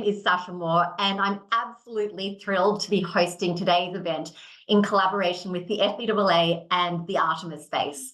is Sasha Moore, and I'm absolutely thrilled to be hosting today's event in collaboration with the FBAA and the Artemis Space.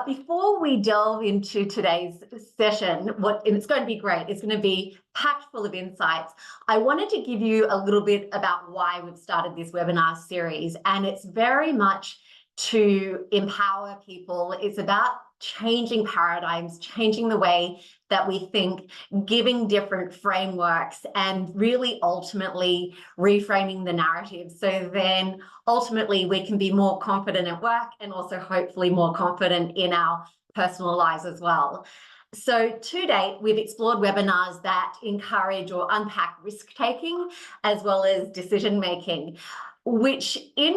Before we delve into today's session, and it's going to be great, it's going to be packed full of insights. I wanted to give you a little bit about why we've started this webinar series, and it's very much to empower people. It's about changing paradigms, changing the way that we think, giving different frameworks, and really ultimately reframing the narrative. So then ultimately we can be more confident at work and also hopefully more confident in our personal lives as well. So to date, we've explored webinars that encourage or unpack risk-taking as well as decision-making, which in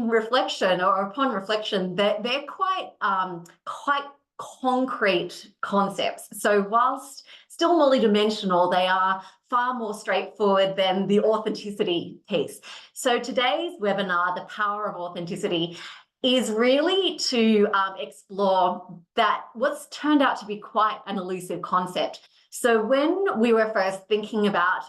reflection or upon reflection, they're quite concrete concepts. So whilst still multidimensional, they are far more straightforward than the authenticity piece. So today's webinar, The Power of Authenticity, is really to explore that what's turned out to be quite an elusive concept. So when we were first thinking about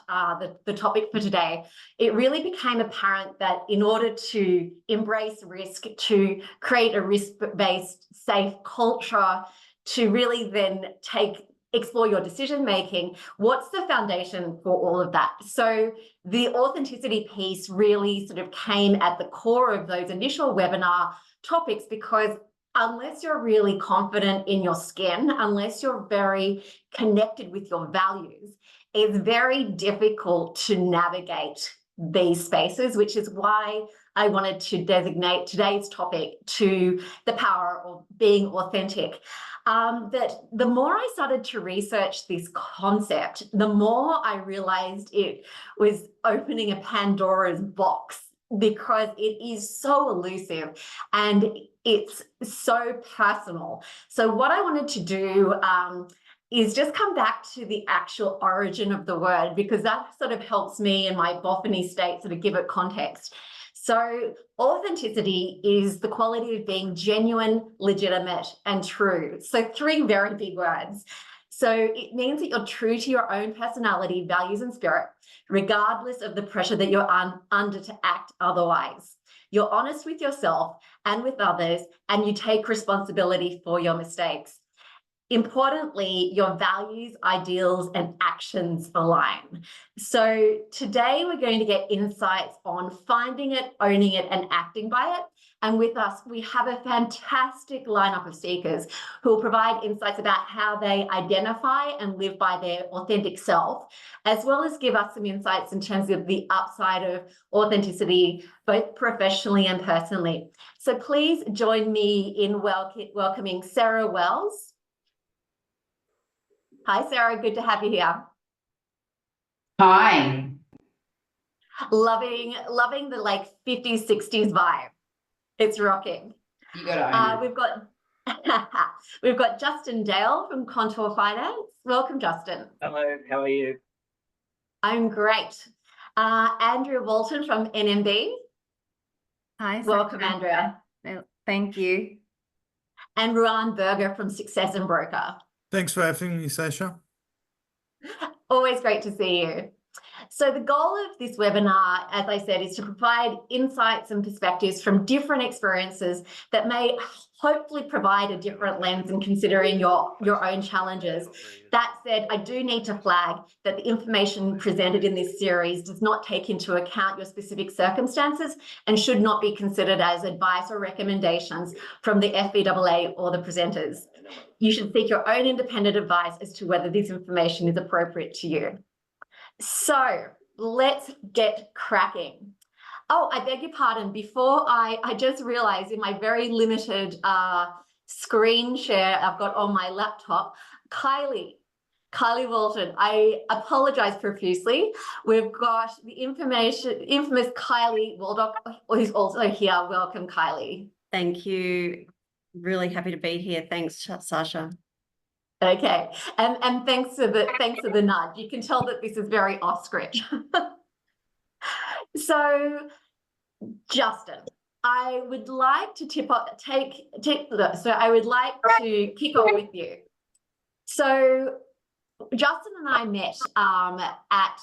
the topic for today, it really became apparent that in order to embrace risk, to create a risk-based, safe culture, to really then explore your decision-making, what's the foundation for all of that? So the authenticity piece really sort of came at the core of those initial webinar topics, because unless you're really confident in your skin, unless you're very connected with your values, it's very difficult to navigate these spaces, which is why I wanted to designate today's topic to the power of being authentic. That the more I started to research this concept, the more I realized it was opening a Pandora's box, because it is so elusive and it's so personal. So what I wanted to do is just come back to the actual origin of the word, because that sort of helps me in my boffiny state sort of give it context. So authenticity is the quality of being genuine, legitimate, and true. So three very big words. So it means that you're true to your own personality, values, and spirit, regardless of the pressure that you're under to act otherwise. You're honest with yourself and with others, and you take responsibility for your mistakes. Importantly, your values, ideals, and actions align. So today we're going to get insights on finding it, owning it, and acting by it. And with us, we have a fantastic lineup of speakers who will provide insights about how they identify and live by their authentic self, as well as give us some insights in terms of the upside of authenticity, both professionally and personally. So please join me in welcoming Sarah Wells. Hi, Sarah. Good to have you here. Hi. Loving the like 50s, 60s vibe. It's rocking. You got to own it. We've got Justin Dale from Contour Finance. Welcome, Justin. Hello. How are you? I'm great. Andrea Walton from NMB. Hi. Welcome, Andrea. Thank you. And Ruan Berger from Success and Broker. Thanks for having me, Sasha. Always great to see you. So the goal of this webinar, as I said, is to provide insights and perspectives from different experiences that may hopefully provide a different lens in considering your own challenges. That said, I do need to flag that the information presented in this series does not take into account your specific circumstances and should not be considered as advice or recommendations from the FBAA or the presenters. You should seek your own independent advice as to whether this information is appropriate to you. So let's get cracking. Oh, I beg your pardon. Before I just realized in my very limited screen share I've got on my laptop, Kylie Walton, I apologize profusely. We've got the infamous Kylie Waldock, who's also here. Welcome, Kylie. Thank you. Really happy to be here. Thanks, Sasha. Okay, and thanks for the nudge. You can tell that this is very off script. So, Justin, I would like to kick off with you. So Justin and I met at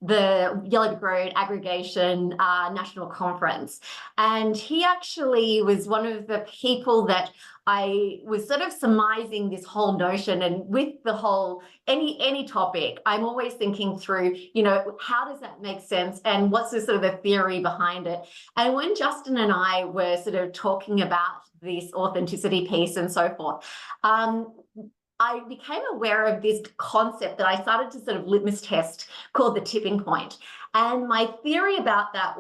the Yellow Brick Road Aggregation National Conference, and he actually was one of the people that I was sort of surmising this whole notion. And with the whole any topic, I'm always thinking through, you know, how does that make sense and what's the sort of the theory behind it. And when Justin and I were sort of talking about this authenticity piece and so forth, I became aware of this concept that I started to sort of litmus test called the tipping point. And my theory about that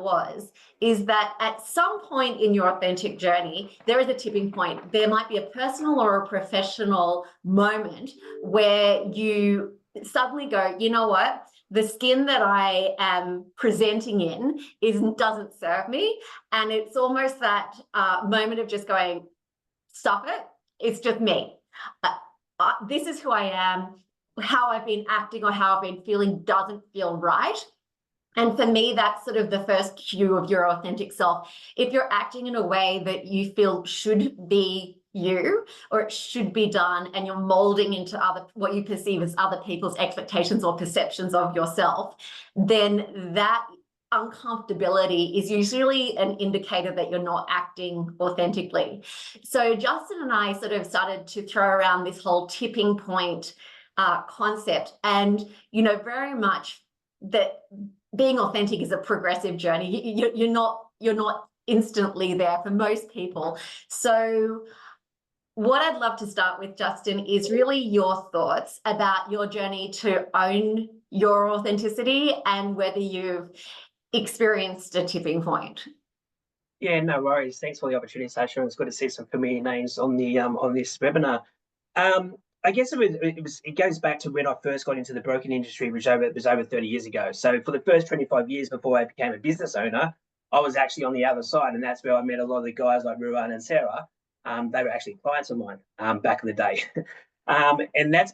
is that at some point in your authentic journey, there is a tipping point. There might be a personal or a professional moment where you suddenly go, you know what? The skin that I am presenting in doesn't serve me. And it's almost that moment of just going, stop it. It's just me. This is who I am. How I've been acting or how I've been feeling doesn't feel right. And for me, that's sort of the first cue of your authentic self. If you're acting in a way that you feel should be you, or it should be done, and you're molding into what you perceive as other people's expectations or perceptions of yourself, then that uncomfortability is usually an indicator that you're not acting authentically. So Justin and I sort of started to throw around this whole tipping point concept, and you know, very much that being authentic is a progressive journey. You're not instantly there for most people. So what I'd love to start with, Justin, is really your thoughts about your journey to own your authenticity and whether you've experienced a tipping point. Yeah, no worries. Thanks for the opportunity, Sasha. It's good to see some familiar names on the on this webinar. I guess it goes back to when I first got into the broking industry, which was over 30 years ago. So for the first 25 years before I became a business owner, I was actually on the other side, and that's where I met a lot of the guys like Ruan and Sarah. They were actually clients of mine back in the day, and that's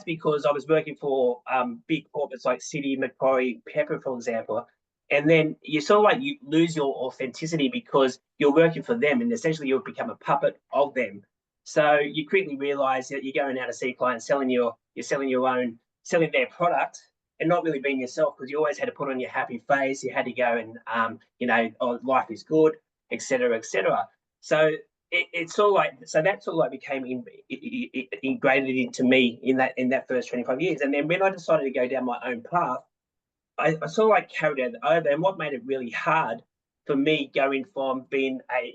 because I was working for big corporates like Citi, Macquarie, Pepper, for example. And then you sort of like you lose your authenticity because you're working for them, and essentially you'll become a puppet of them. So you quickly realise that you're going out to see clients, selling their product, and not really being yourself, because you always had to put on your happy face. You had to go and oh, life is good, etc., etc. So it's sort of like, so that sort of like became ingrained into me in that first 25 years. And then when I decided to go down my own path, I sort of like carried it over. And what made it really hard for me going from being I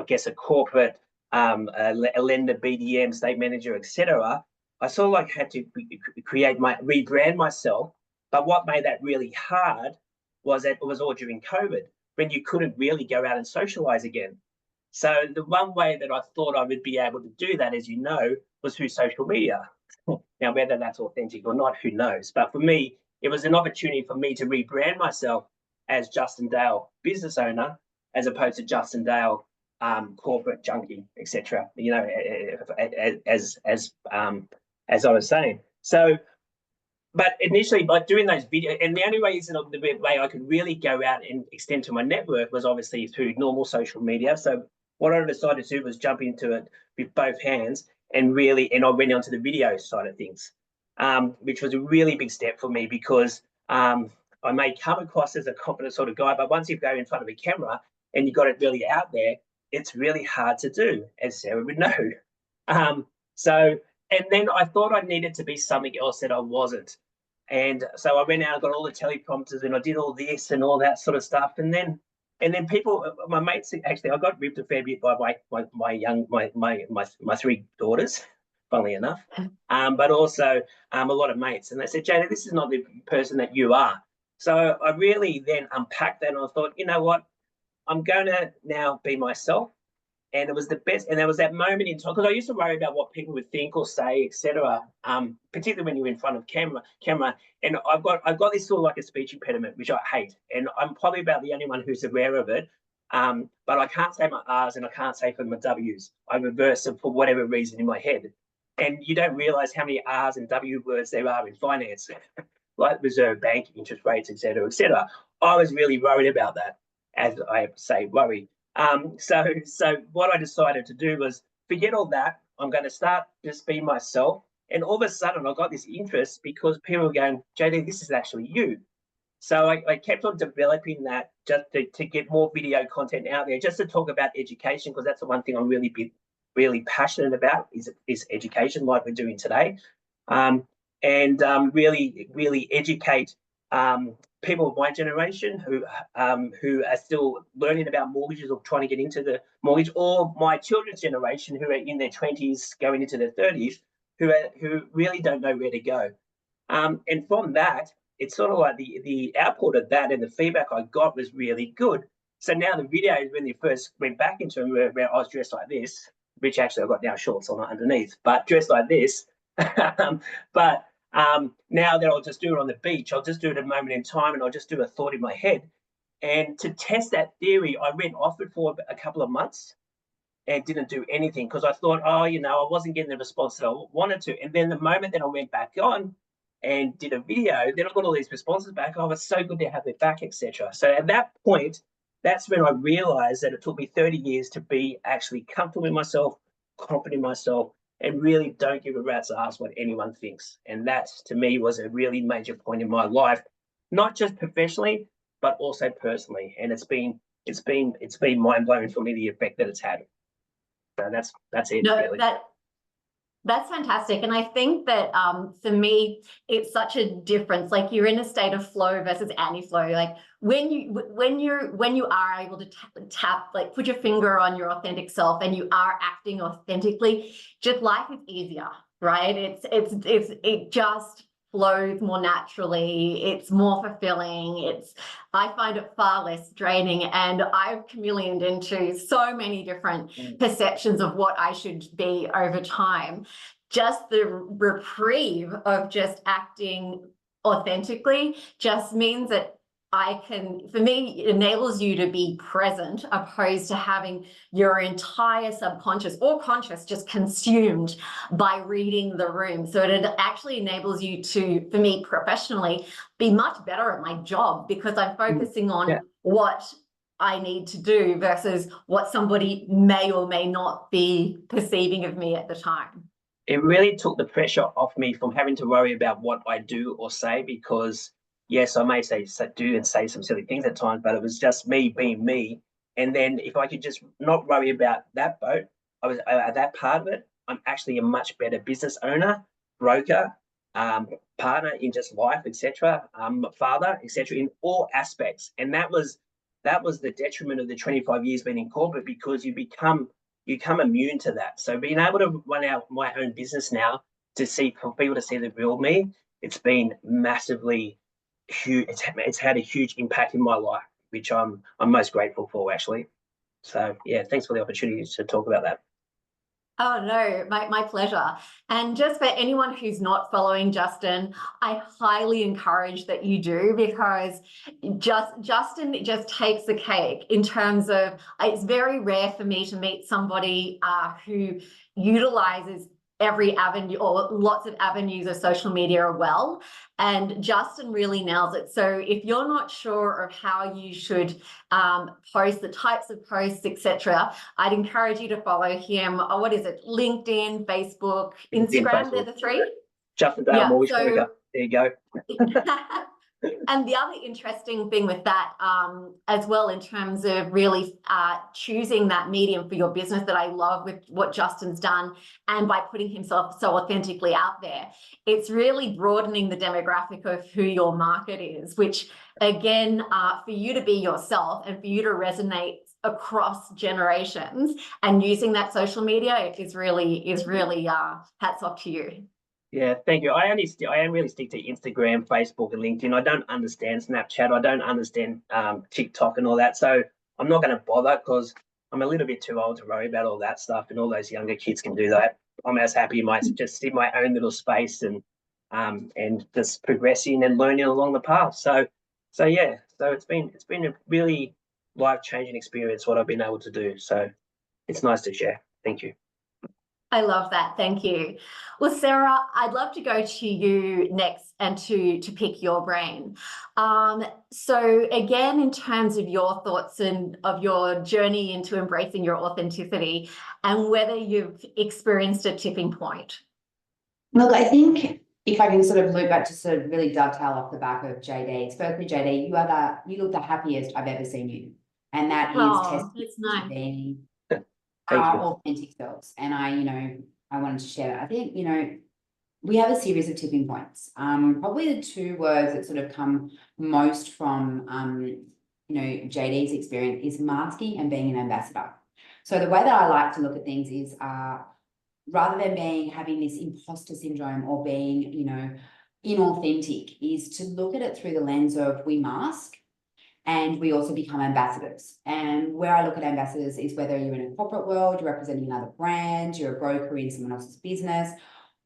guess a corporate a lender, BDM, state manager, etc., I sort of like had to rebrand myself. But what made that really hard was that it was all during COVID, when you couldn't really go out and socialize again. So the one way that I thought I would be able to do that, as you know, was through social media. Now, whether that's authentic or not, who knows? But for me, it was an opportunity for me to rebrand myself as Justin Dale, business owner, as opposed to Justin Dale, corporate junkie, etc. You know, as I was saying. So, but initially, by doing those videos, and the only way the way I could really go out and extend to my network was obviously through normal social media. So what I decided to do was jump into it with both hands, and I went onto the video side of things, which was a really big step for me, because I may come across as a confident sort of guy, but once you go in front of a camera and you got it really out there, it's really hard to do, as Sarah would know. And then I thought I needed to be something else that I wasn't. And so I went out and got all the teleprompters, and I did all this and all that sort of stuff. And then people, my mates, actually, I got ripped a fair bit by my three daughters, funnily enough, but also a lot of mates. And they said, Jada, this is not the person that you are. So I really then unpacked that, and I thought, you know what, I'm going to now be myself. And it was the best. And there was that moment in time, because I used to worry about what people would think or say, etc. Particularly when you're in front of camera. And I've got this sort of like a speech impediment, which I hate. And I'm probably about the only one who's aware of it. But I can't say my R's and I can't say for my W's. I reverse them for whatever reason in my head. And you don't realize how many R's and W words there are in finance, like reserve bank, interest rates, etc., etc. I was really worried about that, as I say, worry. So what I decided to do was forget all that. I'm going to start just being myself. And all of a sudden I got this interest because people were going, JD, this is actually you. So I kept on developing that just to get more video content out there, just to talk about education, because that's the one thing I'm really passionate about is education, like we're doing today, and really educate people of my generation who are still learning about mortgages or trying to get into the mortgage, or my children's generation who are in their 20s going into their 30s, who really don't know where to go. And from that, it's sort of like the output of that and the feedback I got was really good. So now the videos, when they first went back into them, where I was dressed like this, which actually I've got now shorts on underneath, but dressed like this. But now that I'll just do it on the beach, I'll just do it at a moment in time, and I'll just do a thought in my head. And to test that theory, I went off it for a couple of months and didn't do anything because I thought, oh, you know, I wasn't getting the response that I wanted to. And then the moment that I went back on and did a video, then I got all these responses back. Oh, it's so good to have it back, etc. So at that point, that's when I realized that it took me 30 years to be actually comfortable in myself, confident in myself, and really don't give a rat's ass what anyone thinks. And that, to me, was a really major point in my life, not just professionally, but also personally. And it's been mind blowing for me, the effect that it's had. So that's it. No, really. That's fantastic. And I think that for me, it's such a difference. Like you're in a state of flow versus anti-flow. Like when you are able to tap, like put your finger on your authentic self and you are acting authentically, just life is easier, right? It just flows more naturally. It's more fulfilling. I find it far less draining, and I've chameleoned into so many different perceptions of what I should be over time. Just the reprieve of just acting authentically just means that for me, it enables you to be present opposed to having your entire subconscious or conscious just consumed by reading the room. So it actually enables you to, for me professionally, be much better at my job because I'm focusing on what I need to do versus what somebody may or may not be perceiving of me at the time. It really took the pressure off me from having to worry about what I do or say, because yes, I may say some silly things at times, but it was just me being me. And then if I could just not worry about that boat, that part of it, I'm actually a much better business owner, broker, partner in just life, etc., father, etc., in all aspects. And that was the detriment of the 25 years being in corporate, because you become immune to that. So being able to run out my own business now, for people to see the real me, it's been massively huge. It's had a huge impact in my life, which I'm most grateful for, actually. So yeah, thanks for the opportunity to talk about that. Oh no, my pleasure. And just for anyone who's not following Justin, I highly encourage that you do, because Justin just takes the cake in terms of, it's very rare for me to meet somebody who utilizes every avenue or lots of avenues of social media well, and Justin really nails it. So if you're not sure of how you should post, the types of posts, etc., I'd encourage you to follow him. What is it? LinkedIn, Facebook, Instagram, they're the three? Justin Dale, mortgage broker. There you go. And the other interesting thing with that as well, in terms of really choosing that medium for your business, that I love with what Justin's done, and by putting himself so authentically out there, it's really broadening the demographic of who your market is, which again, for you to be yourself and for you to resonate across generations, and using that social media is really hats off to you. Yeah, thank you. I really stick to Instagram, Facebook, and LinkedIn. I don't understand Snapchat. I don't understand TikTok and all that. So I'm not going to bother, because I'm a little bit too old to worry about all that stuff, and all those younger kids can do that. I'm as happy just in my own little space and just progressing and learning along the path. So yeah, so it's been a really life-changing experience, what I've been able to do. So it's nice to share. Thank you. I love that. Thank you. Well, Sarah, I'd love to go to you next and to pick your brain. So again, in terms of your thoughts and of your journey into embracing your authenticity, and whether you've experienced a tipping point. Look, I think if I can sort of loop back to sort of really dovetail off the back of JD's, firstly, JD, you look the happiest I've ever seen you. And that is Oh, testament it's to nice. being Thank our you. authentic selves. And I wanted to share that. I think, we have a series of tipping points. Probably the two words that sort of come most from, JD's experience is masking and being an ambassador. So the way that I like to look at things is, rather than having this imposter syndrome or being, inauthentic, is to look at it through the lens of we mask and we also become ambassadors. And where I look at ambassadors is whether you're in a corporate world, you're representing another brand, you're a broker in someone else's business,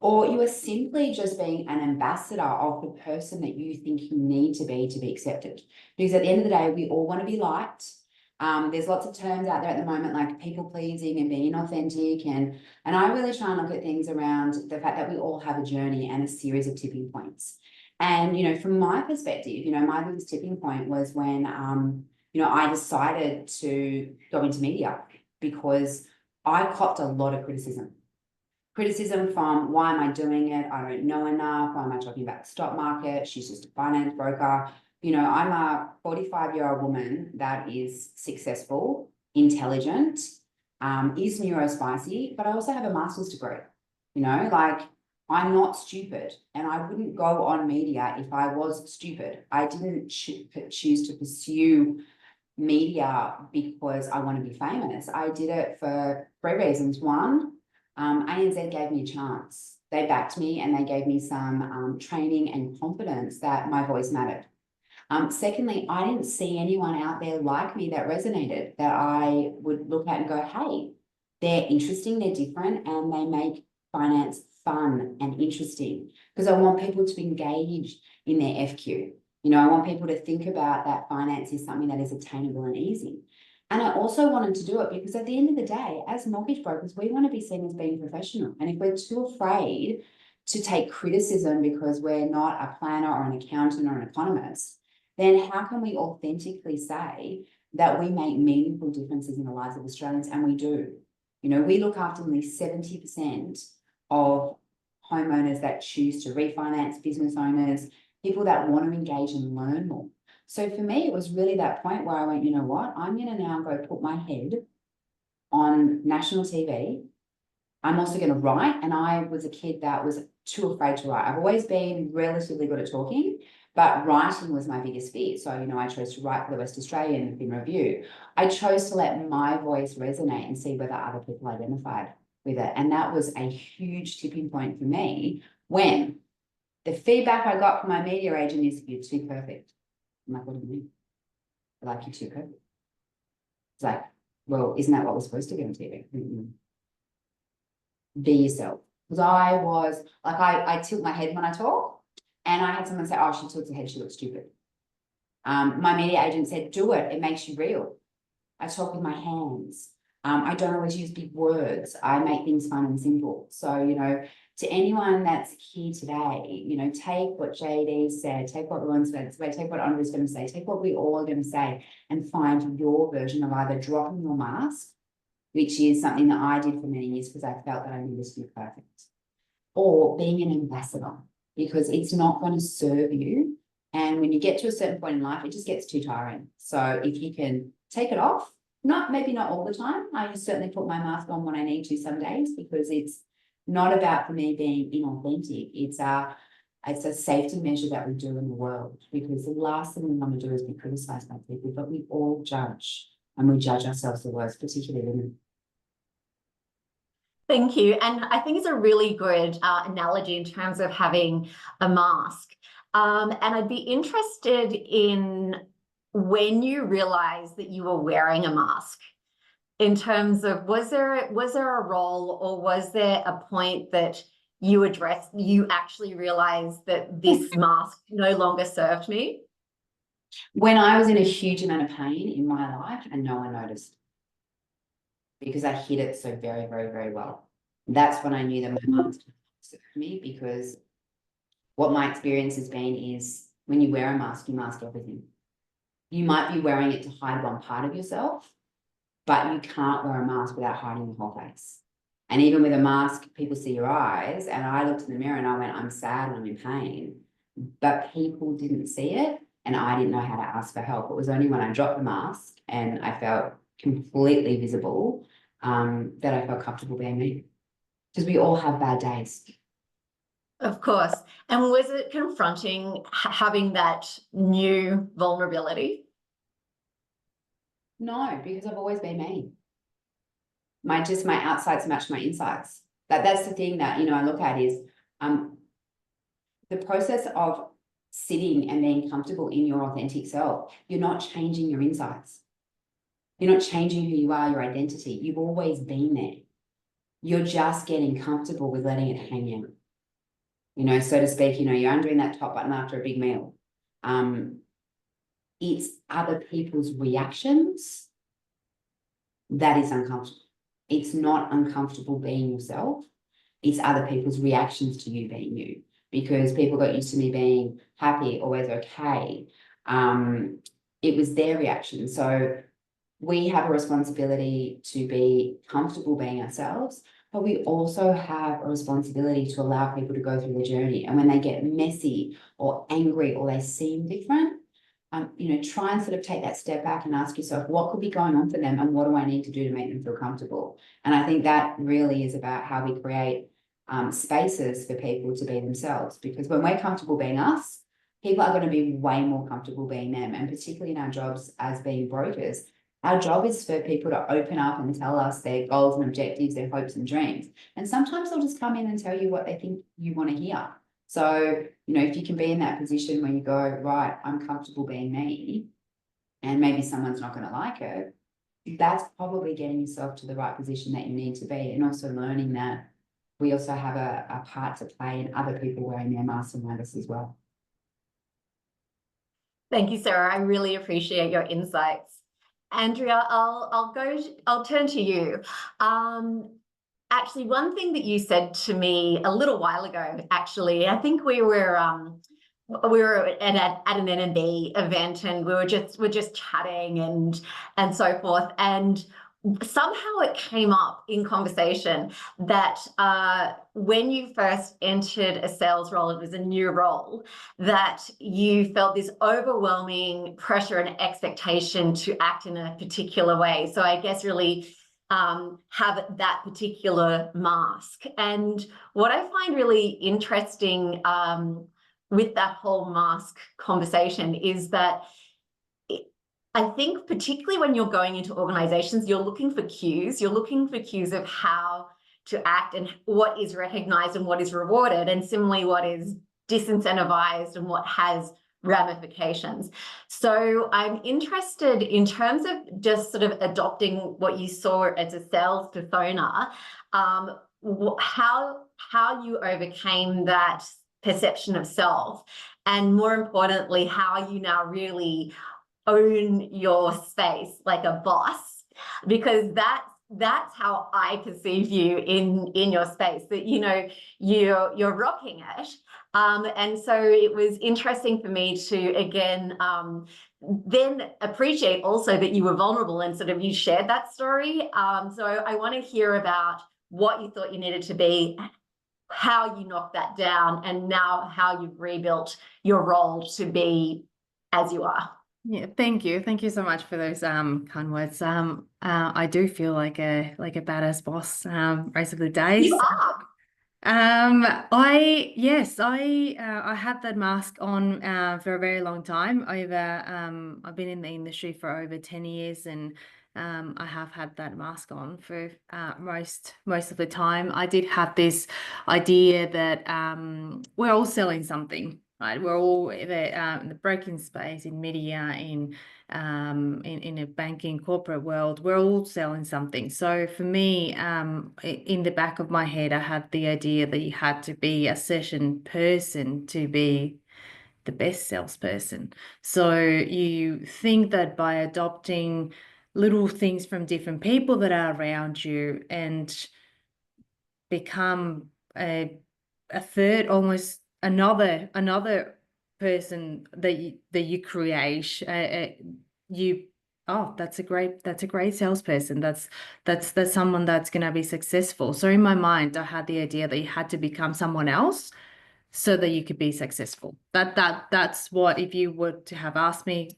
or you are simply just being an ambassador of the person that you think you need to be accepted. Because at the end of the day, we all want to be liked. There's lots of terms out there at the moment like people pleasing and being authentic, and I really try and look at things around the fact that we all have a journey and a series of tipping points. And from my perspective, my biggest tipping point was when I decided to go into media, because I copped a lot of criticism from why am I doing it? I don't know enough. Why am I talking about the stock market? She's just a finance broker. I'm a 45-year-old woman that is successful, intelligent, is neurospicy, but I also have a master's degree. Like, I'm not stupid, and I wouldn't go on media if I was stupid. I didn't choose to pursue media because I want to be famous. I did it for 3 reasons. One, ANZ gave me a chance. They backed me and they gave me some training and confidence that my voice mattered. Secondly, I didn't see anyone out there like me that resonated, that I would look at and go, hey, they're interesting, they're different, and they make finance fun and interesting. Because I want people to engage in their FQ. I want people to think about that finance is something that is attainable and easy. And I also wanted to do it because at the end of the day, as mortgage brokers, we want to be seen as being professional. And if we're too afraid to take criticism because we're not a planner or an accountant or an economist, then how can we authentically say that we make meaningful differences in the lives of Australians? And we do. We look after nearly 70% of homeowners that choose to refinance, business owners, people that want to engage and learn more. So for me, it was really that point where I went, you know what, I'm going to now go put my head on national TV. I'm also going to write. And I was a kid that was too afraid to write. I've always been relatively good at talking, but writing was my biggest fear. So, I chose to write for the West Australian in review. I chose to let my voice resonate and see whether other people identified with it. And that was a huge tipping point for me when the feedback I got from my media agent is, you're too perfect. I'm like, what do you mean? They're like, you're too perfect. It's like, well, isn't that what we're supposed to be on TV? Be yourself. Because I was like, I tilt my head when I talk, and I had someone say, oh, she tilts her head, she looks stupid. My media agent said, do it, it makes you real. I talk with my hands. I don't always use big words. I make things fun and simple. So, to anyone that's here today, take what JD said, take what Lauren said, take what Andre's going to say, take what we all are going to say, and find your version of either dropping your mask, which is something that I did for many years because I felt that I needed to be perfect, or being an ambassador, because it's not going to serve you. And when you get to a certain point in life, it just gets too tiring. So if you can take it off, maybe not all the time. I certainly put my mask on when I need to some days, because it's not about, for me, being inauthentic. It's a safety measure that we do in the world, because the last thing we want to do is be criticised by people, but we all judge, and we judge ourselves the worst, particularly women. Thank you. And I think it's a really good analogy in terms of having a mask. And I'd be interested in when you realized that you were wearing a mask, in terms of, was there a role, or was there a point that you actually realized that this mask no longer served me? When I was in a huge amount of pain in my life and no one noticed, because I hid it so very, very, very well. That's when I knew that my mask served me, because what my experience has been is when you wear a mask, you mask everything. You might be wearing it to hide one part of yourself, but you can't wear a mask without hiding the whole face. And even with a mask, people see your eyes. And I looked in the mirror and I went, I'm sad and I'm in pain. But people didn't see it. And I didn't know how to ask for help. It was only when I dropped the mask and I felt completely visible that I felt comfortable being me. Because we all have bad days. Of course. And was it confronting having that new vulnerability? No, because I've always been me. My outsides match my insides. That's the thing that, you know, I look at is the process of sitting and being comfortable in your authentic self. You're not changing your insides. You're not changing who you are, your identity. You've always been there. You're just getting comfortable with letting it hang out. You know, so to speak, you know, you're undoing that top button after a big meal. It's other people's reactions that is uncomfortable. It's not uncomfortable being yourself. It's other people's reactions to you being you, because people got used to me being happy, always okay. It was their reaction. So we have a responsibility to be comfortable being ourselves, but we also have a responsibility to allow people to go through their journey. And when they get messy or angry or they seem different, you know, try and sort of take that step back and ask yourself, what could be going on for them and what do I need to do to make them feel comfortable? And I think that really is about how we create spaces for people to be themselves, because when we're comfortable being us, people are going to be way more comfortable being them. And particularly in our jobs as being brokers, our job is for people to open up and tell us their goals and objectives, their hopes and dreams. And sometimes they'll just come in and tell you what they think you want to hear. So, you know, if you can be in that position where you go, right, I'm comfortable being me, and maybe someone's not going to like it, that's probably getting yourself to the right position that you need to be. And also learning that we also have a part to play in other people wearing their masks around us as well. Thank you, Sarah. I really appreciate your insights. Andrea, I'll turn to you. Actually, one thing that you said to me a little while ago, actually, I think we were at an NNB event and we're just chatting and so forth. And somehow it came up in conversation that when you first entered a sales role, it was a new role, that you felt this overwhelming pressure and expectation to act in a particular way. So I guess really have that particular mask. And what I find really interesting with that whole mask conversation is that I think particularly when you're going into organizations, you're looking for cues. You're looking for cues of how to act and what is recognized and what is rewarded, and similarly what is disincentivized and what has ramifications. So I'm interested in terms of just sort of adopting what you saw as a sales persona, how you overcame that perception of self, and more importantly, how you now really own your space like a boss, because that's how I perceive you in your space, that you know you're rocking it. And so it was interesting for me to again then appreciate also that you were vulnerable and sort of you shared that story. So I want to hear about what you thought you needed to be, how you knocked that down, and now how you've rebuilt your role to be as you are. Yeah, thank you. Thank you so much for those kind words. I do feel like a badass boss most of the days. You are. I had that mask on for a very long time. I've been in the industry for over 10 years, and I have had that mask on for most of the time. I did have this idea that we're all selling something, right? We're all in the broking space, in media, in a banking corporate world. We're all selling something. So for me, in the back of my head, I had the idea that you had to be a certain person to be the best salesperson. So you think that by adopting little things from different people that are around you and become a third, almost another person that you create, you oh, that's a great salesperson. That's someone that's going to be successful. So in my mind, I had the idea that you had to become someone else so that you could be successful. That's what, if you were to have asked me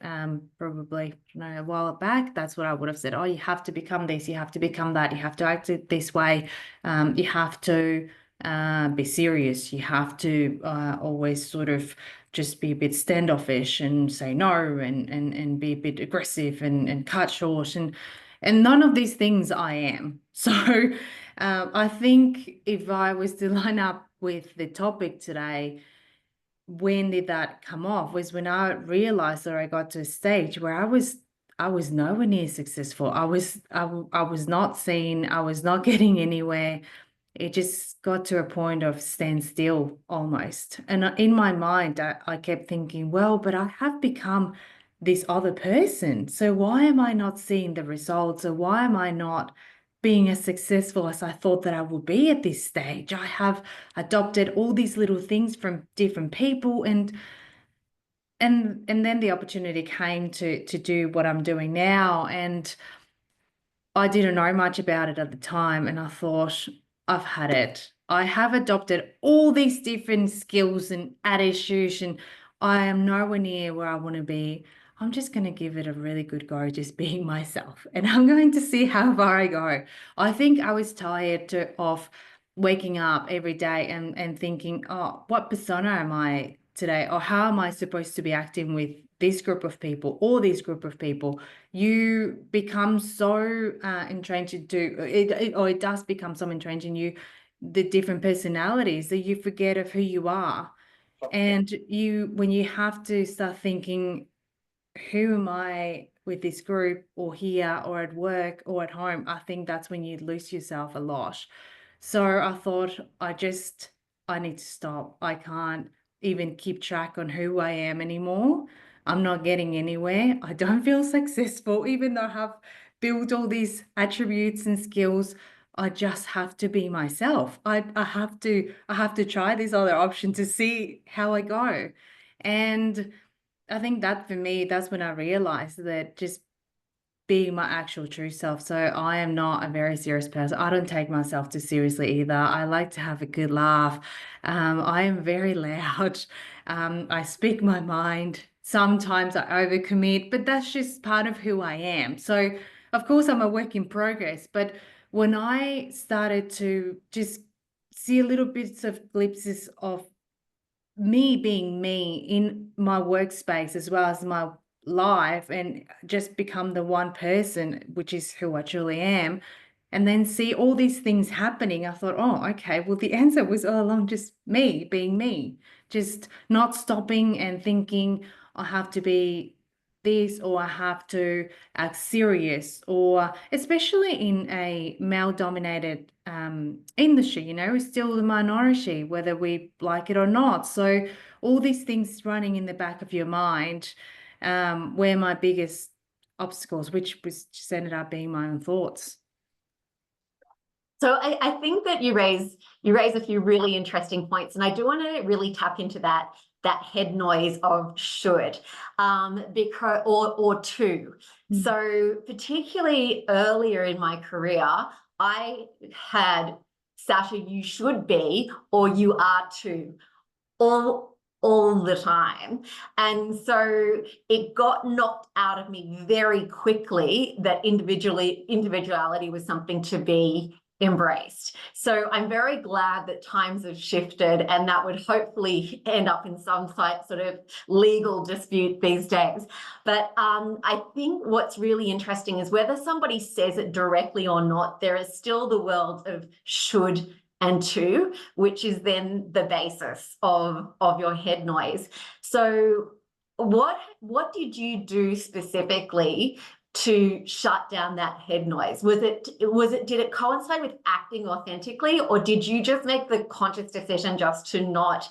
probably a while back, that's what I would have said. Oh, you have to become this, you have to become that, you have to act it this way, you have to be serious, you have to always sort of just be a bit standoffish and say no, and be a bit aggressive and cut short, and none of these things I am. So I think if I was to line up with the topic today, when did that come off? Was when I realized, or I got to a stage where I was nowhere near successful. I was not seen. I was not getting anywhere. It just got to a point of standstill almost. And in my mind, I kept thinking, well, but I have become this other person. So why am I not seeing the results? Or why am I not being as successful as I thought that I would be at this stage? I have adopted all these little things from different people, and then the opportunity came to do what I'm doing now. And I didn't know much about it at the time, and I thought, I've had it. I have adopted all these different skills and attitudes, and I am nowhere near where I want to be. I'm just going to give it a really good go, just being myself, and I'm going to see how far I go. I think I was tired of waking up every day and thinking, oh, what persona am I today? Or how am I supposed to be acting with this group of people or this group of people? You become so entrenched into it, or it does become so entrenched in you, the different personalities, that you forget of who you are. And when you have to start thinking, who am I with this group or here or at work or at home, I think that's when you lose yourself a lot. So I thought, I need to stop. I can't even keep track on who I am anymore. I'm not getting anywhere. I don't feel successful, even though I have built all these attributes and skills. I just have to be myself. I have to try this other option to see how I go. And I think that for me, that's when I realized that just being my actual true self. So I am not a very serious person. I don't take myself too seriously either. I like to have a good laugh. I am very loud. I speak my mind. Sometimes I overcommit, but that's just part of who I am. So of course I'm a work in progress. But when I started to just see a little bits of glimpses of me being me in my workspace as well as my life, and just become the one person, which is who I truly am, and then see all these things happening, I thought, oh, okay, well, the answer was all along just me being me, just not stopping and thinking I have to be this or I have to act serious, or especially in a male dominated industry, it's still the minority, whether we like it or not. So all these things running in the back of your mind were my biggest obstacles, which was just ended up being my own thoughts. So I think that you raise a few really interesting points, and I do want to really tap into that head noise of should, because or to. So particularly earlier in my career, I had, Sasha, you should be, or you are too, all the time. And so it got knocked out of me very quickly that individuality was something to be embraced. So I'm very glad that times have shifted, and that would hopefully end up in some sort of legal dispute these days. But I think what's really interesting is whether somebody says it directly or not, there is still the world of should and to, which is then the basis of your head noise. So what did you do specifically to shut down that head noise? Did it coincide with acting authentically, or did you just make the conscious decision just to not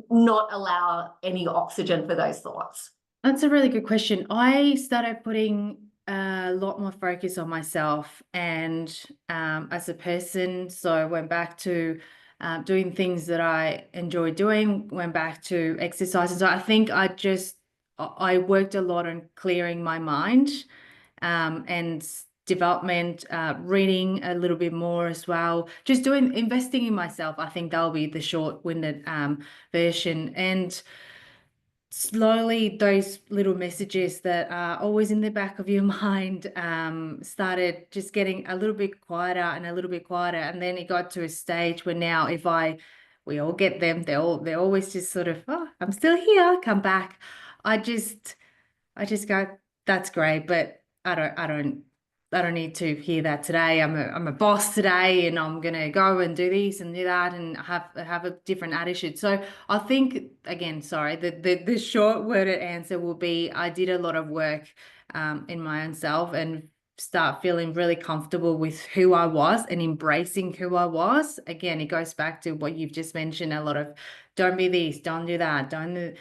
allow any oxygen for those thoughts? That's a really good question. I started putting a lot more focus on myself and as a person. So I went back to doing things that I enjoy doing, went back to exercising. So I think I just I worked a lot on clearing my mind, and development, reading a little bit more as well, just investing in myself. I think that'll be the short-winded version. And slowly those little messages that are always in the back of your mind started just getting a little bit quieter and a little bit quieter. And then it got to a stage where now we all get them, they're always just sort of, oh, I'm still here, come back. I just go, that's great, but I don't need to hear that today. I'm a boss today, and I'm gonna go and do this and do that and have a different attitude. So I think, again, sorry, the short worded answer will be I did a lot of work in my own self and start feeling really comfortable with who I was and embracing who I was. Again, it goes back to what you've just mentioned, a lot of don't be this, don't do that, don't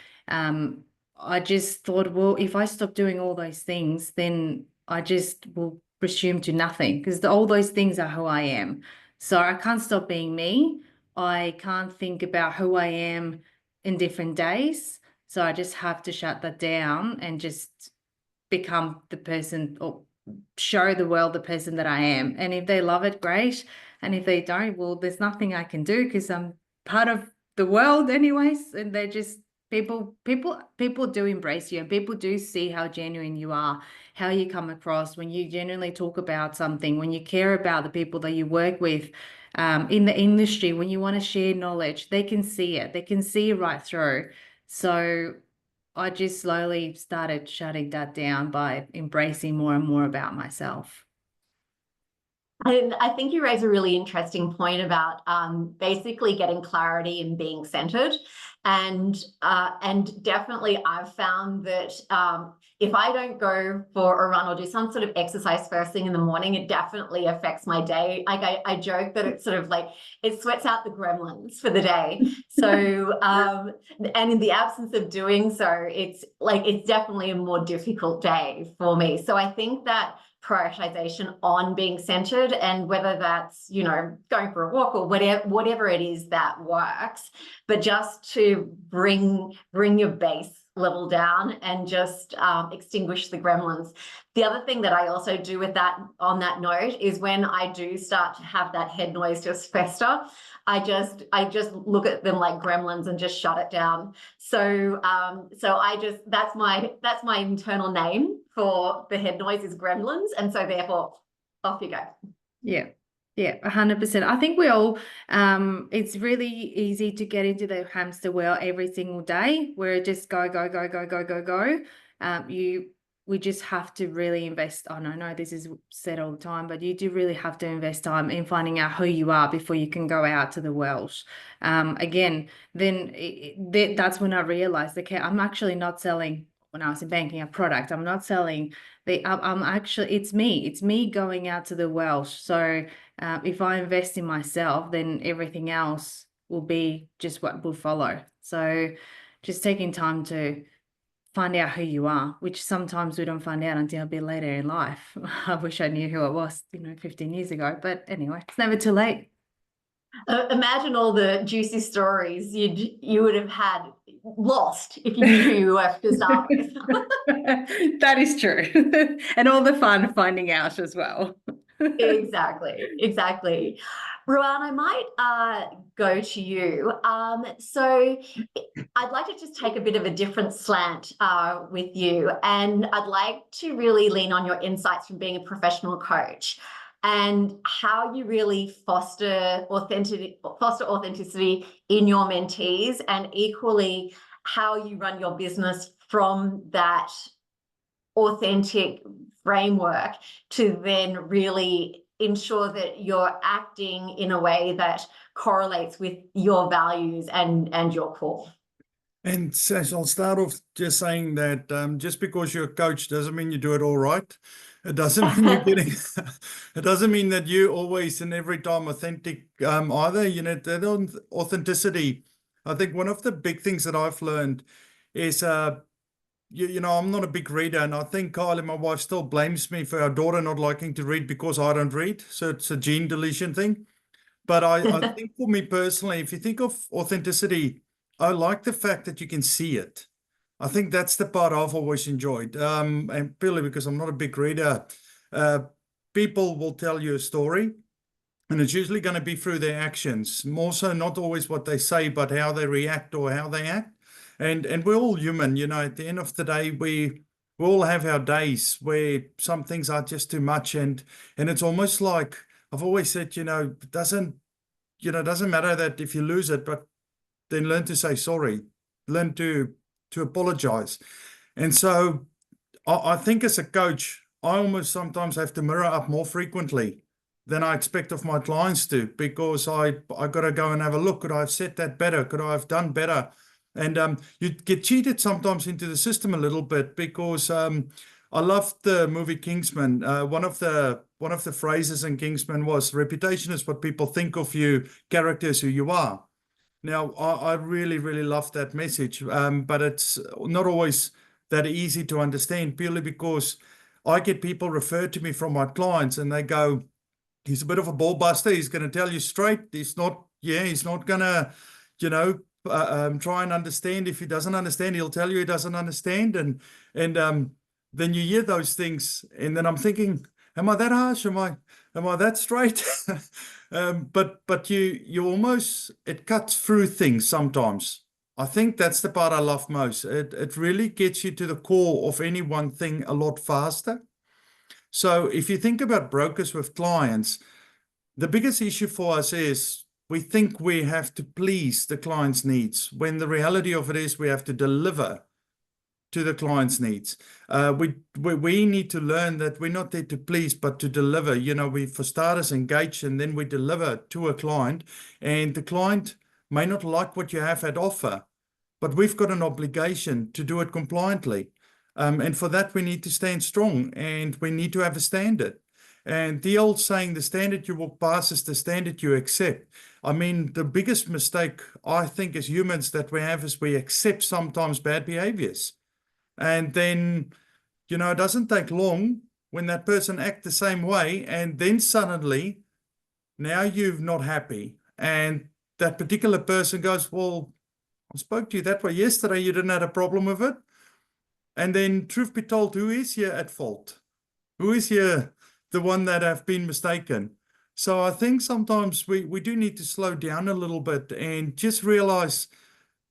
I just thought, well, if I stop doing all those things, then I just will resume to nothing, because all those things are who I am. So I can't stop being me. I can't think about who I am in different days. So I just have to shut that down and just become the person, or show the world the person that I am. And if they love it, great. And if they don't, well, there's nothing I can do, because I'm part of the world anyways. And they're just people do embrace you, and people do see how genuine you are, how you come across when you genuinely talk about something, when you care about the people that you work with in the industry, when you want to share knowledge. They can see it. They can see right through. So I just slowly started shutting that down by embracing more and more about myself. And I think you raise a really interesting point about basically getting clarity and being centered. And definitely I've found that if I don't go for a run or do some sort of exercise first thing in the morning, it definitely affects my day. I joke that it's sort of like it sweats out the gremlins for the day. So and in the absence of doing so, it's definitely a more difficult day for me. So I think that prioritization on being centered, and whether that's, you know, going for a walk or whatever it is that works, but just to bring your base level down and just extinguish the gremlins. The other thing that I also do with that, on that note, is when I do start to have that head noise just fester, I just look at them like gremlins and just shut it down. So that's my internal name for the head noise, is gremlins, and so therefore off you go. Yeah. Yeah, 100%. I think we all, it's really easy to get into the hamster wheel every single day, where it just go. We just have to really invest. I know this is said all the time, but you do really have to invest time in finding out who you are before you can go out to the world. Again, then that's when I realized, okay, I'm actually not selling, when I was in banking, a product. I'm not selling I'm actually, it's me going out to the world. So if I invest in myself, then everything else will be just what will follow. So just taking time to find out who you are, which sometimes we don't find out until a bit later in life. I wish I knew who I was, 15 years ago, but anyway, it's never too late. Imagine all the juicy stories you would have had lost if you knew who you were to start with. That is true. And all the fun finding out as well. Exactly. Rowan, I might go to you. So I'd like to just take a bit of a different slant with you, and I'd like to really lean on your insights from being a professional coach, and how you really foster authenticity in your mentees, and equally how you run your business from that authentic framework to then really ensure that you're acting in a way that correlates with your values and your core. And Sash, I'll start off just saying that just because you're a coach doesn't mean you do it all right. It doesn't mean you're getting, it doesn't mean that you're always and every time authentic either. That authenticity, I think one of the big things that I've learned is, I'm not a big reader, and I think Kylie, my wife, still blames me for our daughter not liking to read because I don't read. So it's a gene deletion thing. But I think for me personally, if you think of authenticity, I like the fact that you can see it. I think that's the part I've always enjoyed. And purely because I'm not a big reader, people will tell you a story, and it's usually going to be through their actions, more so not always what they say, but how they react or how they act. And we're all human, you know, at the end of the day, we all have our days where some things are just too much. And it's almost like I've always said, you know, it doesn't matter that if you lose it, but then learn to say sorry, learn to apologize. And so I think as a coach, I almost sometimes have to mirror up more frequently than I expect of my clients to, because I got to go and have a look. Could I have said that better? Could I have done better? And you get cheated sometimes into the system a little bit, because I loved the movie Kingsman. One of the phrases in Kingsman was, "Reputation is what people think of you. Character is who you are." Now, I really, really love that message, but it's not always that easy to understand, purely because I get people referred to me from my clients and they go, "He's a bit of a ball buster. He's going to tell you straight. He's not going to, try and understand. If he doesn't understand, he'll tell you he doesn't understand." And then you hear those things, and then I'm thinking, am I that harsh? Am I that straight? But you almost, it cuts through things sometimes. I think that's the part I love most. It really gets you to the core of any one thing a lot faster. So if you think about brokers with clients, the biggest issue for us is we think we have to please the client's needs, when the reality of it is we have to deliver to the client's needs. We need to learn that we're not there to please, but to deliver. You know, we, for starters, engage, and then we deliver to a client, and the client may not like what you have at offer, but we've got an obligation to do it compliantly. And for that, we need to stand strong, and we need to have a standard. And the old saying, the standard you walk past is the standard you accept. I mean, the biggest mistake I think as humans that we have is we accept sometimes bad behaviors. And then, you know, it doesn't take long when that person acts the same way, and then suddenly, now you're not happy. And that particular person goes, "Well, I spoke to you that way yesterday. You didn't have a problem with it." And then, truth be told, who is here at fault? Who is here the one that have been mistaken? So I think sometimes we do need to slow down a little bit and just realize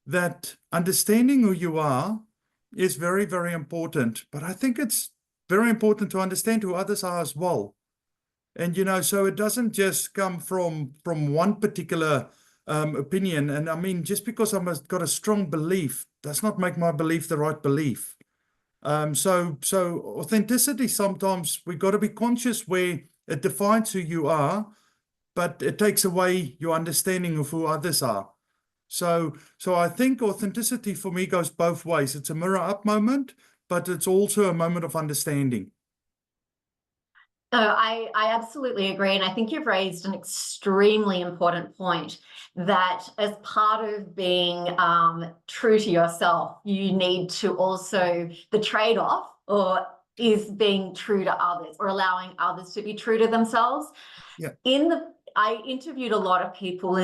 that understanding who you are is very, very important. But I think it's very important to understand who others are as well. And, you know, so it doesn't just come from one particular opinion. And I mean, just because I've got a strong belief does not make my belief the right belief. So authenticity, sometimes we got to be conscious where it defines who you are, but it takes away your understanding of who others are. So I think authenticity for me goes both ways. It's a mirror up moment, but it's also a moment of understanding. I absolutely agree. And I think you've raised an extremely important point, that as part of being true to yourself, you need to also, the trade-off is being true to others, or allowing others to be true to themselves. Yeah. I interviewed a lot of people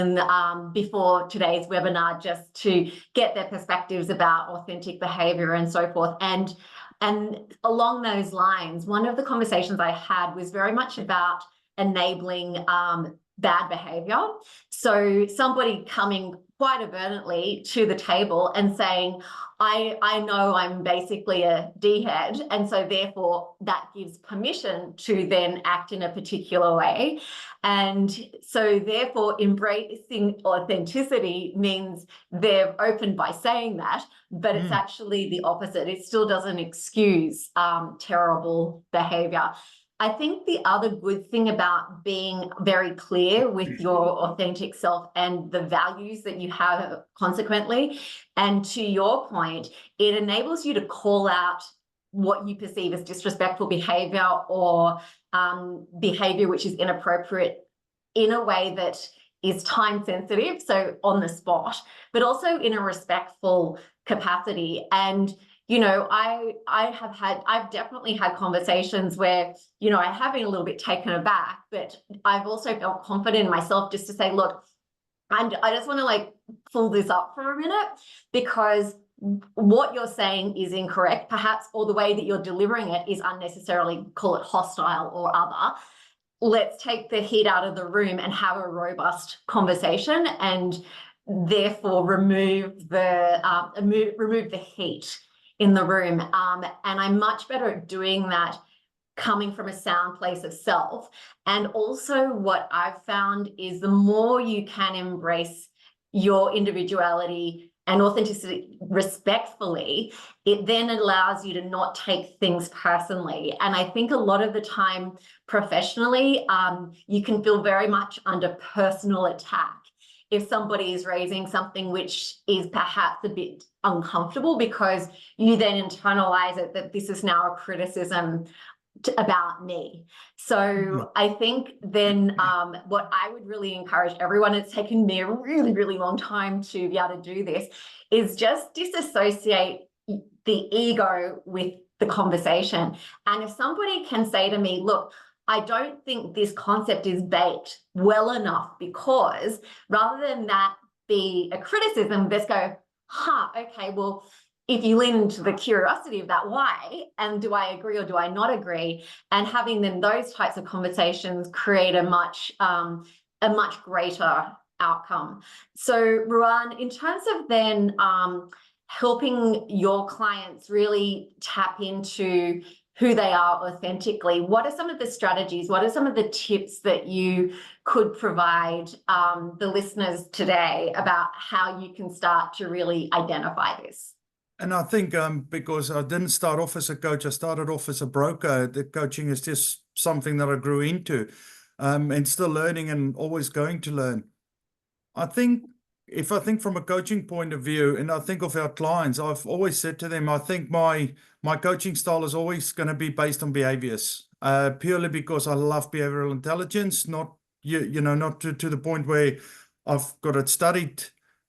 before today's webinar, just to get their perspectives about authentic behavior and so forth. And along those lines, one of the conversations I had was very much about enabling bad behavior. So somebody coming quite abundantly to the table and saying, I know I'm basically a D-head, and so therefore that gives permission to then act in a particular way. And so therefore embracing authenticity means they're open by saying that, but it's actually the opposite. It still doesn't excuse terrible behavior. I think the other good thing about being very clear with your authentic self and the values that you have consequently, and to your point, it enables you to call out what you perceive as disrespectful behavior, or behavior which is inappropriate, in a way that is time sensitive, so on the spot, but also in a respectful capacity. And you know, I've definitely had conversations where, you know, I have been a little bit taken aback, but I've also felt confident in myself just to say, look, and I just want to like pull this up for a minute, because what you're saying is incorrect, perhaps, or the way that you're delivering it is unnecessarily, call it hostile or other. Let's take the heat out of the room and have a robust conversation, and therefore remove the heat in the room. And I'm much better at doing that coming from a sound place of self. And also what I've found is the more you can embrace your individuality and authenticity respectfully, it then allows you to not take things personally. And I think a lot of the time professionally, you can feel very much under personal attack if somebody is raising something which is perhaps a bit uncomfortable, because you then internalize it that this is now a criticism about me. So I think then what I would really encourage everyone, it's taken me a really, really long time to be able to do this, is just disassociate the ego with the conversation. And if somebody can say to me, look, I don't think this concept is baked well enough, because rather than that be a criticism, let's go, okay, well, if you lean into the curiosity of that, why, and do I agree or do I not agree? And having then those types of conversations create a much greater outcome. So Ruan, in terms of then helping your clients really tap into who they are authentically, what are some of the strategies, what are some of the tips that you could provide the listeners today about how you can start to really identify this? And I think because I didn't start off as a coach, I started off as a broker. The coaching is just something that I grew into, and still learning and always going to learn. I think if I think from a coaching point of view, and I think of our clients, I've always said to them, I think my coaching style is always going to be based on behaviors, purely because I love behavioral intelligence, not not to the point where I've got it studied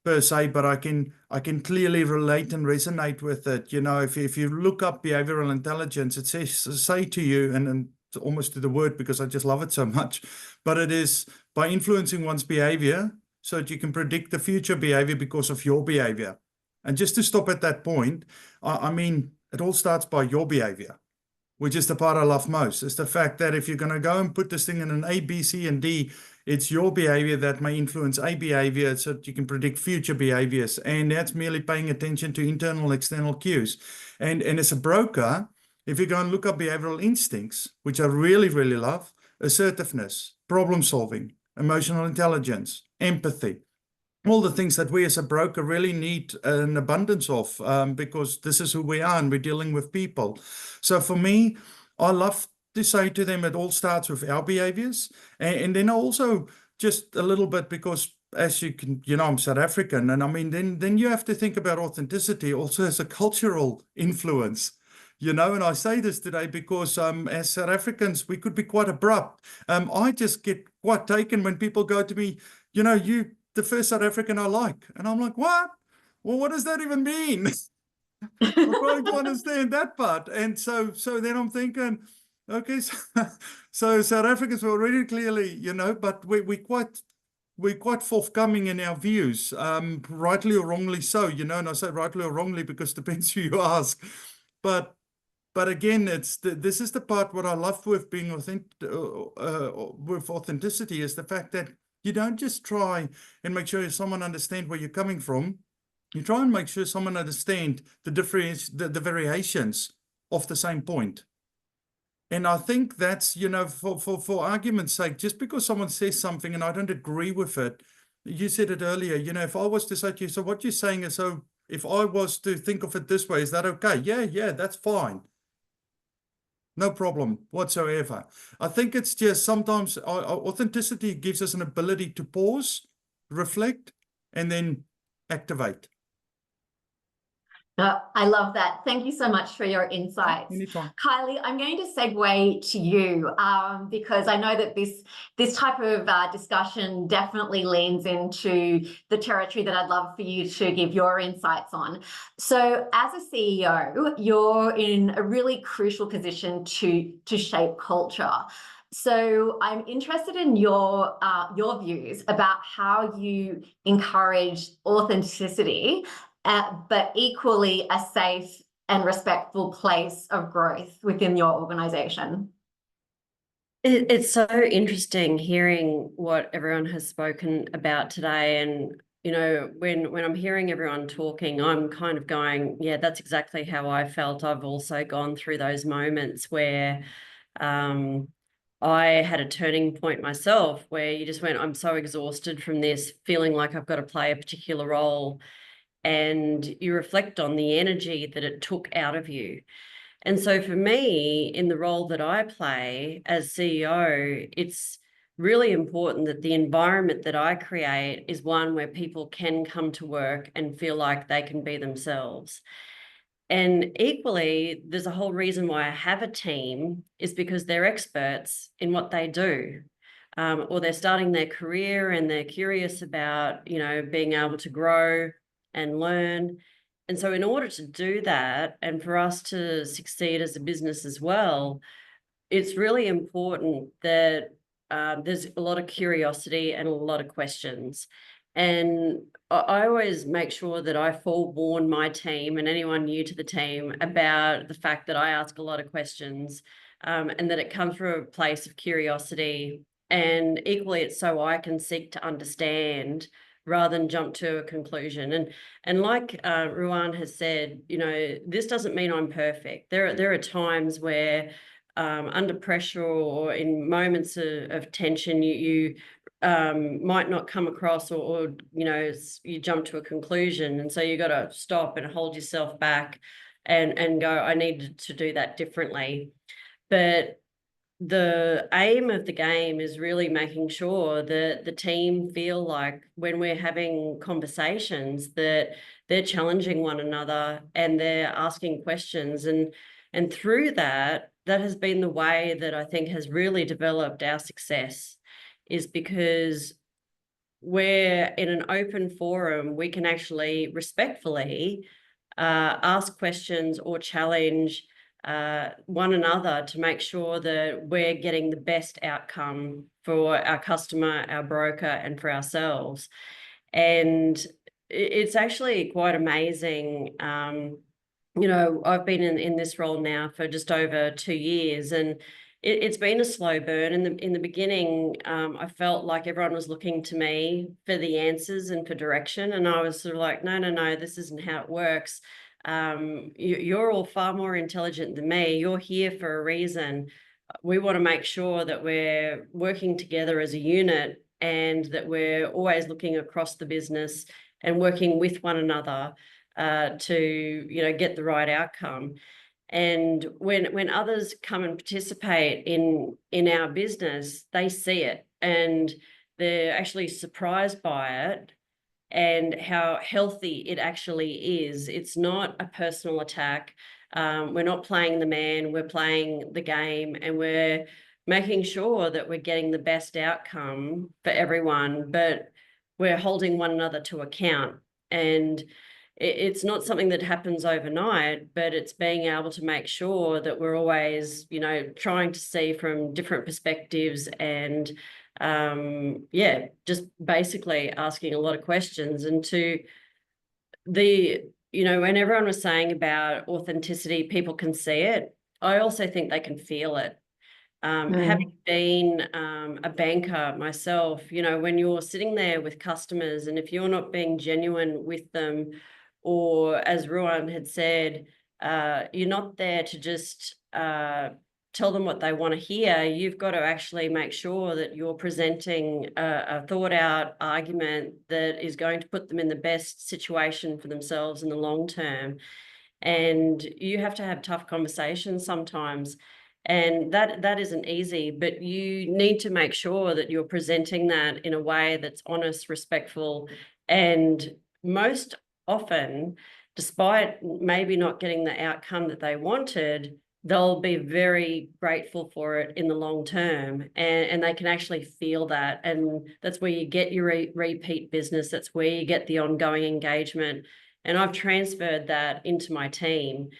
per se, but I can clearly relate and resonate with it. If you look up behavioral intelligence, it say to you, and almost to the word, because I just love it so much, but it is by influencing one's behavior so that you can predict the future behavior because of your behavior. And just to stop at that point, I mean, it all starts by your behavior, which is the part I love most. Is the fact that if you're going to go and put this thing in an A, B, C, and D, it's your behavior that may influence A behavior so that you can predict future behaviors. And that's merely paying attention to internal and external cues. And as a broker, if you go and look up behavioral instincts, which I really, really love, assertiveness, problem solving, emotional intelligence, empathy, all the things that we as a broker really need an abundance of, because this is who we are and we're dealing with people. So for me, I love to say to them, it all starts with our behaviors. And then also just a little bit, because as you can, I'm South African, and I mean, then you have to think about authenticity also as a cultural influence. And I say this today because as South Africans, we could be quite abrupt. I just get quite taken when people go to me, you the first South African I like. And I'm like, what? Well, what does that even mean? I'm trying to understand that part. And so then I'm thinking, okay, so South Africans were already clearly, but we're quite forthcoming in our views, rightly or wrongly so, and I say rightly or wrongly because it depends who you ask. But again, this is the part what I love with being with authenticity, is the fact that you don't just try and make sure someone understands where you're coming from. You try and make sure someone understands the variations of the same point. And I think that's, for argument's sake, just because someone says something and I don't agree with it, you said it earlier, if I was to say to you, so what you're saying is, so if I was to think of it this way, is that okay? Yeah, that's fine. No problem whatsoever. I think it's just sometimes our authenticity gives us an ability to pause, reflect, and then activate. I love that. Thank you so much for your insights. Anytime. Kylie, I'm going to segue to you because I know that this type of discussion definitely leans into the territory that I'd love for you to give your insights on. So as a CEO, you're in a really crucial position to shape culture. So I'm interested in your views about how you encourage authenticity but equally a safe and respectful place of growth within your organization. It's so interesting hearing what everyone has spoken about today. And, you know, when I'm hearing everyone talking, I'm kind of going, yeah, that's exactly how I felt. I've also gone through those moments where I had a turning point myself, where you just went, I'm so exhausted from this, feeling like I've got to play a particular role. And you reflect on the energy that it took out of you. And so for me, in the role that I play as CEO, it's really important that the environment that I create is one where people can come to work and feel like they can be themselves. And equally, there's a whole reason why I have a team is because they're experts in what they do. Or they're starting their career and they're curious about, you know, being able to grow and learn. And so in order to do that, and for us to succeed as a business as well, it's really important that there's a lot of curiosity and a lot of questions. And I always make sure that I forewarn my team and anyone new to the team about the fact that I ask a lot of questions, and that it comes from a place of curiosity. And equally, it's so I can seek to understand rather than jump to a conclusion. And like Ruan has said, you know, this doesn't mean I'm perfect. There are times where under pressure or in moments of tension, you might not come across or you know, you jump to a conclusion. And so you got to stop and hold yourself back and go, I need to do that differently. But the aim of the game is really making sure that the team feel like when we're having conversations that they're challenging one another and they're asking questions. And through that has been the way that I think has really developed our success, is because we're in an open forum, we can actually respectfully ask questions or challenge one another to make sure that we're getting the best outcome for our customer, our broker, and for ourselves. And it's actually quite amazing. You know, I've been in this role now for just over 2 years, and it's been a slow burn. In the beginning, I felt like everyone was looking to me for the answers and for direction, and I was sort of like, no, this isn't how it works. You're all far more intelligent than me. You're here for a reason. We want to make sure that we're working together as a unit and that we're always looking across the business and working with one another to, you know, get the right outcome. And when others come and participate in our business, they see it and they're actually surprised by it and how healthy it actually is. It's not a personal attack. We're not playing the man, we're playing the game, and we're making sure that we're getting the best outcome for everyone, but we're holding one another to account. And it's not something that happens overnight, but it's being able to make sure that we're always, you know, trying to see from different perspectives and yeah, just basically asking a lot of questions. And to the, you know, when everyone was saying about authenticity, people can see it. I also think they can feel it. Having been a banker myself, you know, when you're sitting there with customers and if you're not being genuine with them, or as Ruan had said, you're not there to just tell them what they want to hear. You've got to actually make sure that you're presenting a thought out argument that is going to put them in the best situation for themselves in the long term. And you have to have tough conversations sometimes. And that isn't easy, but you need to make sure that you're presenting that in a way that's honest, respectful, and most often, despite maybe not getting the outcome that they wanted, they'll be very grateful for it in the long term, and they can actually feel that. And that's where you get your repeat business. That's where you get the ongoing engagement. And I've transferred that into my team.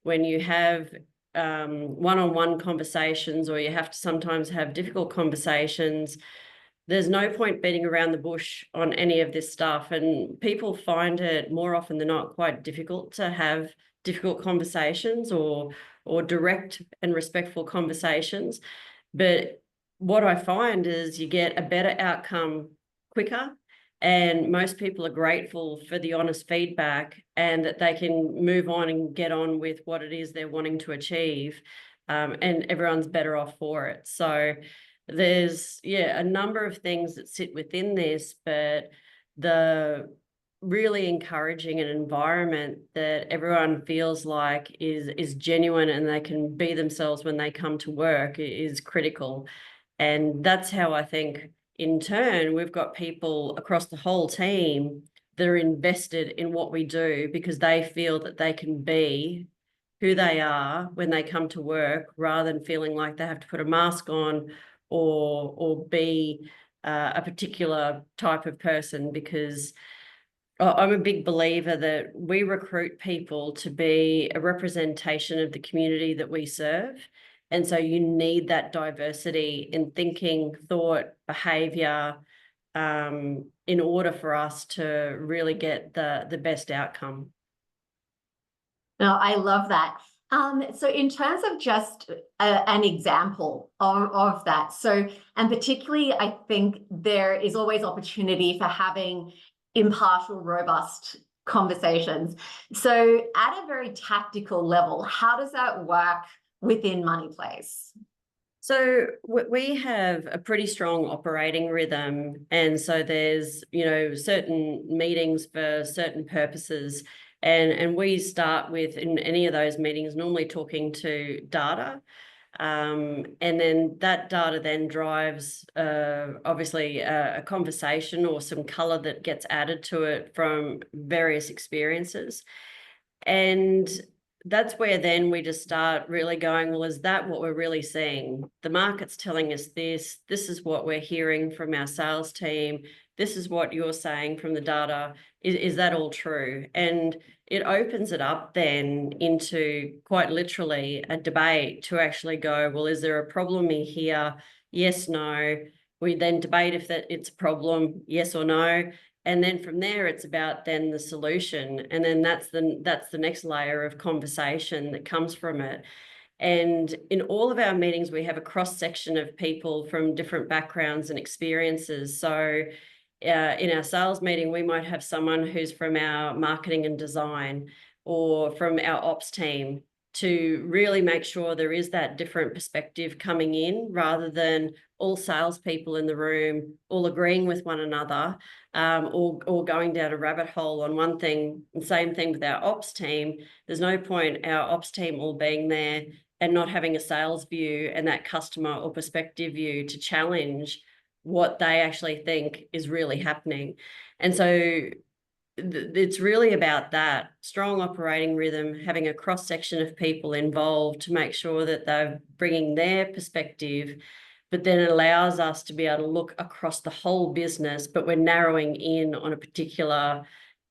When you have one-on-one conversations, or you have to sometimes have difficult conversations, there's no point beating around the bush on any of this stuff. And people find it more often than not quite difficult to have difficult conversations or direct and respectful conversations. But what I find is you get a better outcome quicker, and most people are grateful for the honest feedback, and that they can move on and get on with what it is they're wanting to achieve, and everyone's better off for it. So there's a number of things that sit within this, but the really encouraging an environment that everyone feels like is genuine and they can be themselves when they come to work is critical. And that's how I think, in turn, we've got people across the whole team that are invested in what we do because they feel that they can be who they are when they come to work, rather than feeling like they have to put a mask on or be a particular type of person. Because I'm a big believer that we recruit people to be a representation of the community that we serve. And so you need that diversity in thinking, thought, behavior, in order for us to really get the best outcome. No, I love that. So in terms of just an example of that, so, and particularly, I think there is always opportunity for having impartial, robust conversations. So at a very tactical level, how does that work within Moneyplace? So we have a pretty strong operating rhythm. And so there's, certain meetings for certain purposes. And we start with, in any of those meetings, normally talking to data. And then that data then drives, obviously, a conversation or some color that gets added to it from various experiences. And that's where then we just start really going, well, is that what we're really seeing? The market's telling us this. This is what we're hearing from our sales team. This is what you're saying from the data. Is that all true? And it opens it up then into, quite literally, a debate to actually go, well, is there a problem here? Yes, no. We then debate if it's a problem, yes or no. And then from there, it's about then the solution. And then that's the next layer of conversation that comes from it. And in all of our meetings, we have a cross-section of people from different backgrounds and experiences. So in our sales meeting, we might have someone who's from our marketing and design or from our ops team, to really make sure there is that different perspective coming in, rather than all salespeople in the room all agreeing with one another, or going down a rabbit hole on one thing. And same thing with our ops team. There's no point our ops team all being there and not having a sales view and that customer or perspective view to challenge what they actually think is really happening. And so it's really about that strong operating rhythm, having a cross-section of people involved to make sure that they're bringing their perspective, but then it allows us to be able to look across the whole business, but we're narrowing in on a particular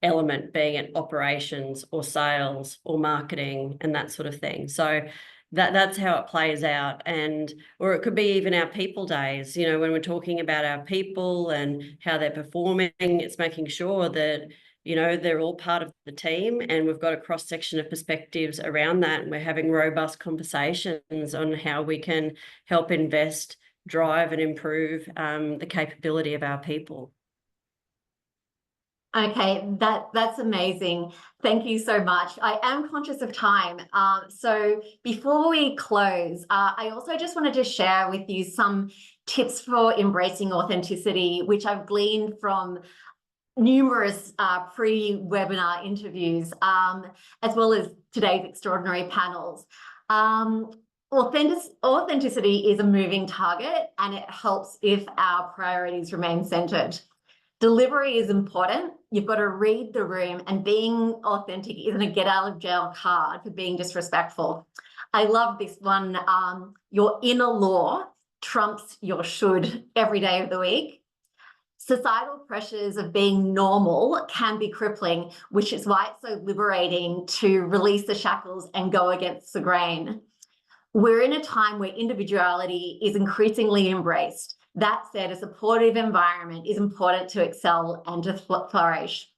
element, being it operations or sales or marketing and that sort of thing. So that's how it plays out. Or it could be even our people days, when we're talking about our people and how they're performing, it's making sure that they're all part of the team, and we've got a cross-section of perspectives around that, and we're having robust conversations on how we can help invest, drive, and improve the capability of our people. Okay, that's amazing. Thank you so much. I am conscious of time. So before we close, I also just wanted to share with you some tips for embracing authenticity, which I've gleaned from numerous pre-webinar interviews, as well as today's extraordinary panels. Authenticity is a moving target, and it helps if our priorities remain centered. Delivery is important. You've got to read the room, and being authentic isn't a get out of jail card for being disrespectful. I love this one. Your inner law trumps your should every day of the week. Societal pressures of being normal can be crippling, which is why it's so liberating to release the shackles and go against the grain. We're in a time where individuality is increasingly embraced. That said, a supportive environment is important to excel and to flourish.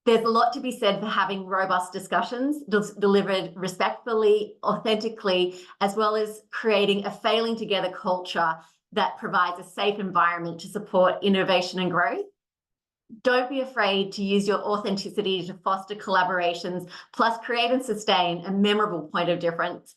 There's a lot to be said for having robust discussions delivered respectfully, authentically, as well as creating a failing together culture that provides a safe environment to support innovation and growth. Don't be afraid to use your authenticity to foster collaborations, plus create and sustain a memorable point of difference.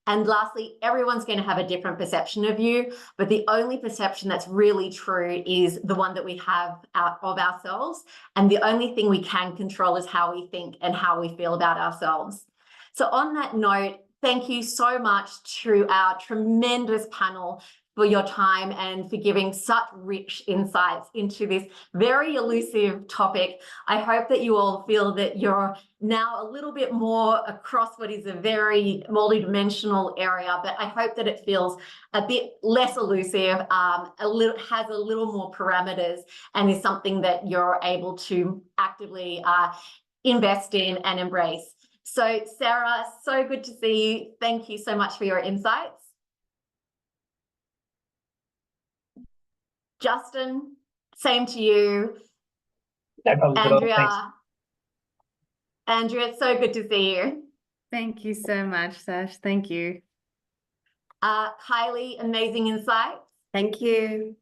And lastly, everyone's going to have a different perception of you, but the only perception that's really true is the one that we have out of ourselves. And the only thing we can control is how we think and how we feel about ourselves. So on that note, thank you so much to our tremendous panel for your time and for giving such rich insights into this very elusive topic. I hope that you all feel that you're now a little bit more across what is a very multidimensional area, but I hope that it feels a bit less elusive, has a little more parameters, and is something that you're able to actively invest in and embrace. So Sarah, so good to see you. Thank you so much for your insights. Justin, same to you. No problem at all. Thanks. Andrea, it's so good to see you. Thank you so much, Sash. Thank you. Kylie, amazing insights. Thank you.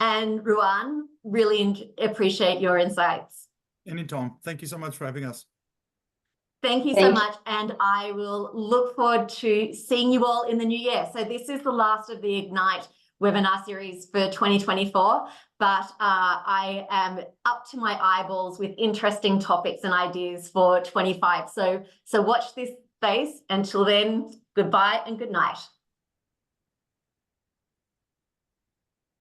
And Ruan, really appreciate your insights. Anytime. Thank you so much for having us. Thank you so much, and I will look forward to seeing you all in the new year. So this is the last of the Ignite webinar series for 2024, but I am up to my eyeballs with interesting topics and ideas for 25. So watch this space. Until then, goodbye and good night.